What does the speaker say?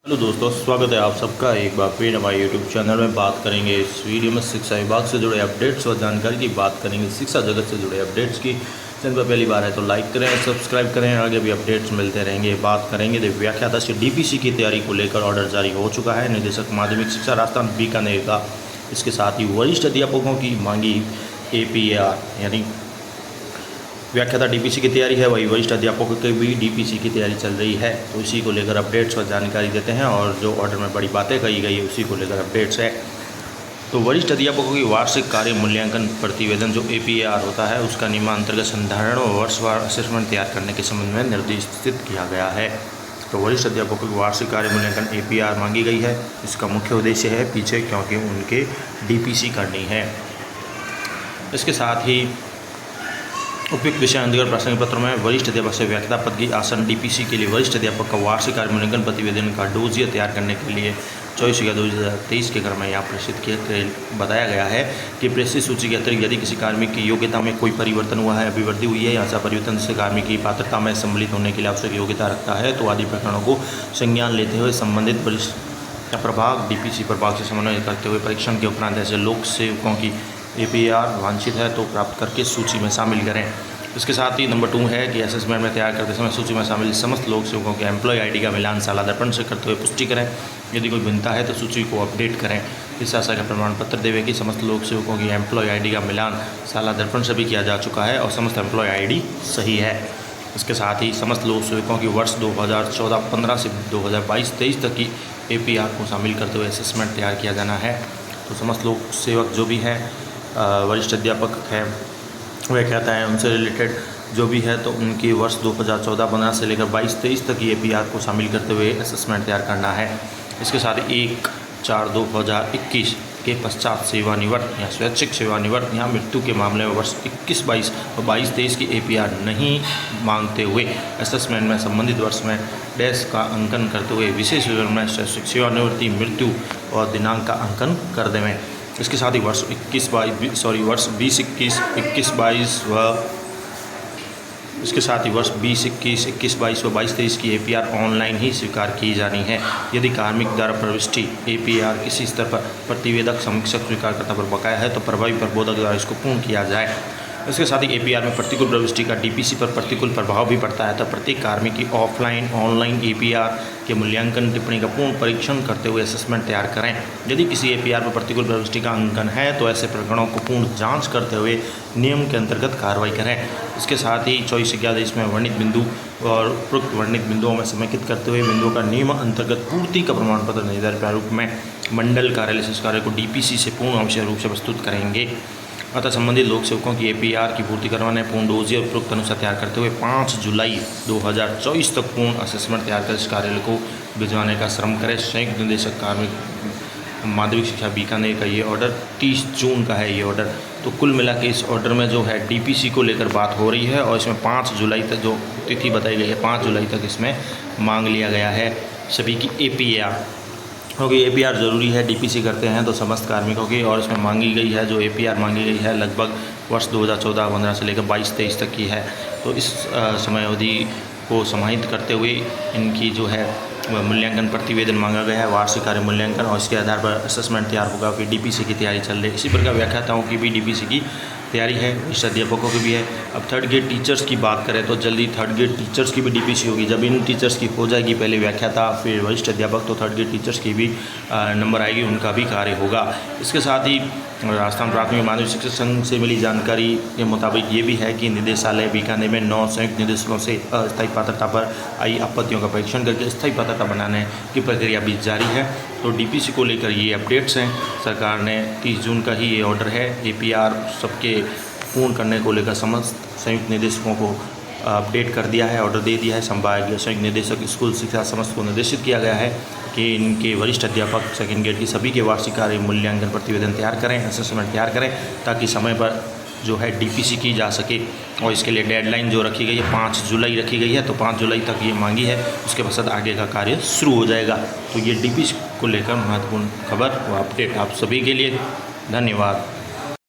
Hello दोस्तों, स्वागत है आप सबका एक बार फिर हमारे यूट्यूब चैनल में। बात करेंगे इस वीडियो में शिक्षा विभाग से जुड़े अपडेट्स और जानकारी की बात करेंगे, शिक्षा जगत से जुड़े अपडेट्स की। चैनल पर पहली बार है तो लाइक करें, सब्सक्राइब करें, आगे भी अपडेट्स मिलते रहेंगे। बात करेंगे व्याख्याता से डीपीसी की तैयारी को लेकर ऑर्डर जारी हो चुका है निदेशक माध्यमिक शिक्षा राजस्थान बीकानेर का। इसके साथ ही वरिष्ठ अध्यापकों की मांगी APAR यानी व्याख्याता डीपीसी की तैयारी है, वही वरिष्ठ अध्यापकों की भी डीपीसी की तैयारी चल रही है। तो इसी को लेकर अपडेट्स और जानकारी देते हैं और जो ऑर्डर में बड़ी बातें कही गई है उसी को लेकर अपडेट्स है। तो वरिष्ठ अध्यापकों की वार्षिक कार्य मूल्यांकन प्रतिवेदन जो APAR होता है उसका नियमांतर्गत संधारण और वर्षवार असेसमेंट तैयार करने के संबंध में निर्देशित किया गया है। तो वरिष्ठ अध्यापकों की वार्षिक कार्य मूल्यांकन APAR मांगी गई है। इसका मुख्य उद्देश्य है पीछे क्योंकि उनके डीपीसी करनी है। इसके साथ ही उपयुक्त विषय अंतर्गत प्रासंगिक पत्रों में वरिष्ठ अध्यापक से व्याख्याता पद की आसन डीपीसी के लिए वरिष्ठ अध्यापक का वार्षिक कार्य मूल्यांकन प्रतिवेदन का डोजियर तैयार करने के लिए 24/2023 के क्रम में यहाँ प्रेषित किया बताया गया है कि प्रेषित सूची के अतिरिक्त यदि किसी कार्मिक की योग्यता में कोई परिवर्तन हुआ है, अभिवृद्धि हुई है या ऐसा परिवर्तन से कार्मिक की पात्रता में सम्मिलित होने के लिए आवश्यक योग्यता रखता है तो आदि प्रकरणों को संज्ञान लेते हुए संबंधित वरिष्ठ प्रभाग डीपीसी प्रभाग से समन्वय करते हुए परीक्षण के उपरांत ऐसे लोक सेवकों की APAR वांछित है तो प्राप्त करके सूची में शामिल करें। इसके साथ ही नंबर 2 है कि असेसमेंट में तैयार करते समय सूची में शामिल समस्त लोक सेवकों के एम्प्लॉय ID का मिलान साला दर्पण से करते हुए पुष्टि करें। यदि कोई भिन्नता है तो सूची को अपडेट करें। इस आशा का प्रमाण पत्र देवे कि समस्त लोक सेवकों की एम्प्लॉय ID का मिलान साला दर्पण से भी किया जा चुका है और समस्त एम्प्लॉय ID सही है। इसके साथ ही समस्त लोक सेवकों की वर्ष 2014-15 से 2022-23 तक की APAR को शामिल करते हुए असेसमेंट तैयार किया जाना है। तो समस्त लोक सेवक जो भी हैं, वरिष्ठ अध्यापक हैं, व्याख्याता हैं, उनसे रिलेटेड जो भी है तो उनकी वर्ष 2014-15 से लेकर 22-23 तक की APAR को शामिल करते हुए असेसमेंट तैयार करना है। इसके साथ 1/4/2021 के पश्चात सेवानिवृत्त या स्वैच्छिक सेवानिवृत्त या मृत्यु के मामले में वर्ष 21-22 और 22-23 की APAR नहीं मांगते हुए असेसमेंट में संबंधित वर्ष में डैश का अंकन करते हुए विशेष विवरण में स्वैच्छिक सेवानिवृत्ति, मृत्यु और दिनांक का अंकन कर देवें। इसके साथ ही वर्ष 20-21, 21-22 व इसके साथ ही वर्ष 20-21, 21-22 व 22-23 की APAR ऑनलाइन ही स्वीकार की जानी है। यदि कार्मिक द्वारा प्रविष्टि APAR किसी स्तर पर प्रतिवेदक समीक्षक स्वीकारकर्ता पर बकाया है तो प्रभावी प्रबोधक द्वारा इसको पूर्ण किया जाए। इसके साथ ही APAR में प्रतिकूल प्रविष्टि का डीपीसी पर प्रतिकूल प्रभाव भी पड़ता है तो प्रत्येक कार्मिक की ऑफलाइन ऑनलाइन APAR के मूल्यांकन टिप्पणी का पूर्ण परीक्षण करते हुए असेसमेंट तैयार करें। यदि किसी APAR में प्रतिकूल प्रविष्टि का अंकन है तो ऐसे प्रकरणों को पूर्ण जांच करते हुए नियम के अंतर्गत कार्रवाई करें। इसके साथ ही 24/11 में वर्णित बिंदु और उपरोक्त वर्णित बिंदुओं में समेकित करते हुए बिंदुओं का नियम अंतर्गत पूर्ति का प्रमाण पत्र निर्धारित प्रारूप में मंडल कार्यालय से कार्य को डीपीसी से पूर्ण आवश्यक रूप से प्रस्तुत करेंगे। अतः संबंधित लोक सेवकों की APAR की पूर्ति करवाने पूर्ण डोजियर उपरोक्त अनुसार तैयार करते हुए 5 जुलाई 2024 तक पूर्ण असेसमेंट तैयार कर इस कार्यालय को भिजवाने का श्रम करें। संयुक्त निदेशक कार्मिक माध्यमिक शिक्षा बीकानेर का ये ऑर्डर 30 जून का है। ये ऑर्डर तो कुल मिला के इस ऑर्डर में जो है डीपीसी को लेकर बात हो रही है और इसमें 5 जुलाई तक जो तिथि बताई गई है 5 जुलाई तक इसमें मांग लिया गया है सभी की APAR, क्योंकि APAR ज़रूरी है। डीपीसी करते हैं तो समस्त कार्मिकों की, और इसमें मांगी गई है जो APAR मांगी गई है लगभग वर्ष 2014-15 से लेकर 22-23 तक की है। तो इस समय अवधि को समाहित करते हुए इनकी जो है मूल्यांकन प्रतिवेदन मांगा गया है, वार्षिक कार्य मूल्यांकन, और इसके आधार पर असेसमेंट तैयार होगा कि डीपीसी की तैयारी चल रही है। इसी प्रकार व्याख्याताओं की भी डीपीसी की तैयारी है, वरिष्ठ अध्यापकों की भी है। अब थर्ड ग्रेड टीचर्स की बात करें तो जल्दी थर्ड ग्रेड टीचर्स की भी डीपीसी होगी। जब इन टीचर्स की हो जाएगी, पहले व्याख्याता फिर वरिष्ठ अध्यापक, तो थर्ड ग्रेड टीचर्स की भी नंबर आएगी, उनका भी कार्य होगा। इसके साथ ही राजस्थान प्राथमिक माध्यमिक शिक्षक संघ से मिली जानकारी के मुताबिक ये भी है कि निदेशालय बीकानेर में 9 संयुक्त निदेशकों से अस्थायी पात्रता पर आई आपत्तियों का परीक्षण करके स्थायी पात्रता बनाने की प्रक्रिया भी जारी है। तो डीपीसी को लेकर ये अपडेट्स हैं। सरकार ने 30 जून का ही ये ऑर्डर है APAR सबके पूर्ण करने को लेकर समस्त संयुक्त निदेशकों को अपडेट कर दिया है, ऑर्डर दे दिया है। संभागीय संयुक्त निदेशक स्कूल शिक्षा समस्त को निर्देशित किया गया है कि इनके वरिष्ठ अध्यापक सेकेंड ग्रेड की सभी के वार्षिक कार्य मूल्यांकन प्रतिवेदन तैयार करें, असेसमेंट तैयार करें, ताकि समय पर जो है डीपीसी की जा सके। और इसके लिए डेडलाइन जो रखी गई है 5 जुलाई रखी गई है, तो 5 जुलाई तक ये मांगी है, उसके पश्चात आगे का कार्य शुरू हो जाएगा। तो ये डीपीसी को लेकर महत्वपूर्ण खबर व अपडेट आप सभी के लिए। धन्यवाद।